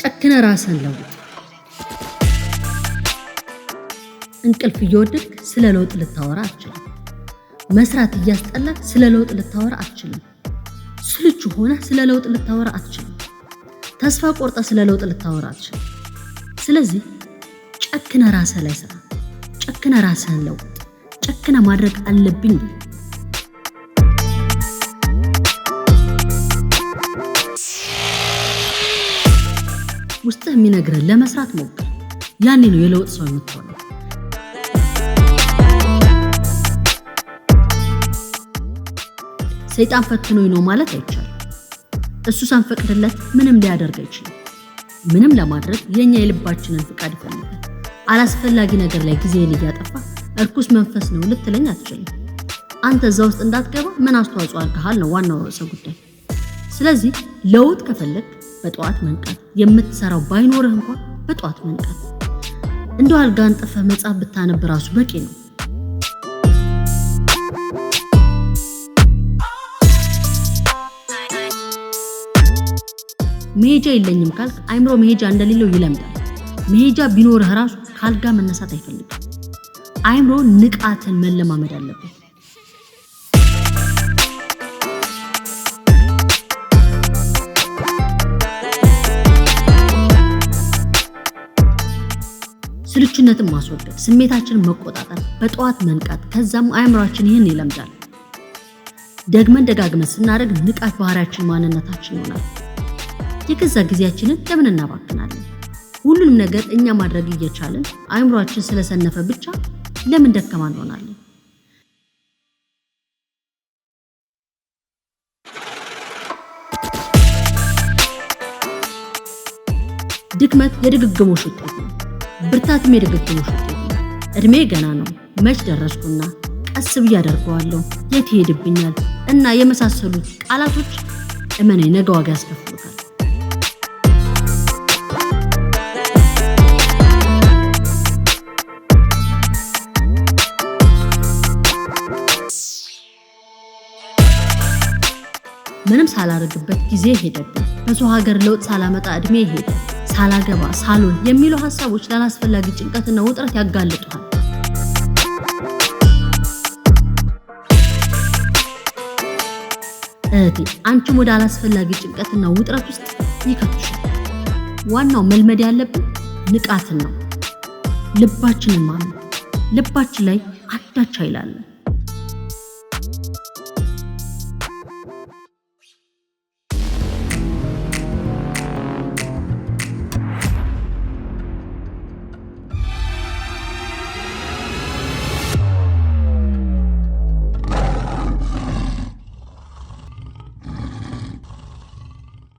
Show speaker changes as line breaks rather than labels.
ጨክነ ራስን ለውጥ። እንቅልፍ እየወደድክ ስለ ለውጥ ልታወራ አትችልም። መስራት እያስጠላክ ስለ ለውጥ ልታወራ አትችልም። ስልቹ ሆነ ስለ ለውጥ ልታወራ አትችልም። ተስፋ ቆርጠ ስለ ለውጥ ልታወራ አትችልም። ስለዚህ ጨክነ ራስህ ላይ ስራ። ጨክነ ራስህን ለውጥ። ጨክነ ማድረግ አለብኝ። ውስጥህ የሚነግርህን ለመስራት ሞክር። ያኔ ነው የለውጥ ሰው የምትሆነው። ሰይጣን ፈትኖኝ ነው ማለት አይቻልም። እሱ ሳንፈቅድለት ምንም ሊያደርግ አይችልም። ምንም ለማድረግ የኛ የልባችንን ፍቃድ ይፈልጋል። አላስፈላጊ ነገር ላይ ጊዜን እያጠፋ እርኩስ መንፈስ ነው ልትለኝ አትችልም። አንተ እዛ ውስጥ እንዳትገባ ምን አስተዋጽኦ አድርገሃል ነው ዋናው ርዕሰ ጉዳይ። ስለዚህ ለውጥ ከፈለግ በጠዋት መንቃት፣ የምትሰራው ባይኖርህ እንኳን በጠዋት መንቃት። እንደው አልጋ አንጥፈህ መጽሐፍ ብታነብ ራሱ በቂ ነው። መሄጃ የለኝም ካልክ አይምሮ መሄጃ እንደሌለው ይለምዳል። መሄጃ ቢኖርህ ራሱ ካልጋ መነሳት አይፈልግም። አይምሮ ንቃትን መለማመድ አለበት። ስልቹነትን ማስወገድ፣ ስሜታችንን መቆጣጠር፣ በጠዋት መንቃት። ከዛም አይምሮአችን ይህን ይለምዳል። ደግመን ደጋግመን ስናደርግ ንቃት ባህሪያችን፣ ማንነታችን ይሆናል። የገዛ ጊዜያችንን ለምን እናባክናለን? ሁሉንም ነገር እኛ ማድረግ እየቻልን አይምሮአችን ስለሰነፈ ብቻ ለምን ደካማ እንሆናለን? ድክመት የድግግሞሽ ውጤት ነው። ብርታትም የድግግሞሽ ውጤት ነው። እድሜ ገና ነው፣ መች ደረስኩና፣ ቀስ ብዬ አደርገዋለሁ፣ የት ይሄድብኛል እና የመሳሰሉት ቃላቶች እመነኝ ነገ ዋጋ ያስከፍሉታል። ምንም ሳላረግበት ጊዜ ሄደብኝ፣ በሰው ሀገር ለውጥ ሳላመጣ እድሜ ሄደ፣ ሳላገባ ሳሎን የሚሉ ሐሳቦች ላላስፈላጊ ጭንቀትና ውጥረት ያጋልጡሃል። እህቴ አንቺም ወደ አላስፈላጊ ጭንቀትና ውጥረት ውስጥ ይከቱሻል። ዋናው መልመድ ያለብን ንቃትን ነው። ልባችንን ማመን። ልባችን ላይ አንዳች ኃይል አለ።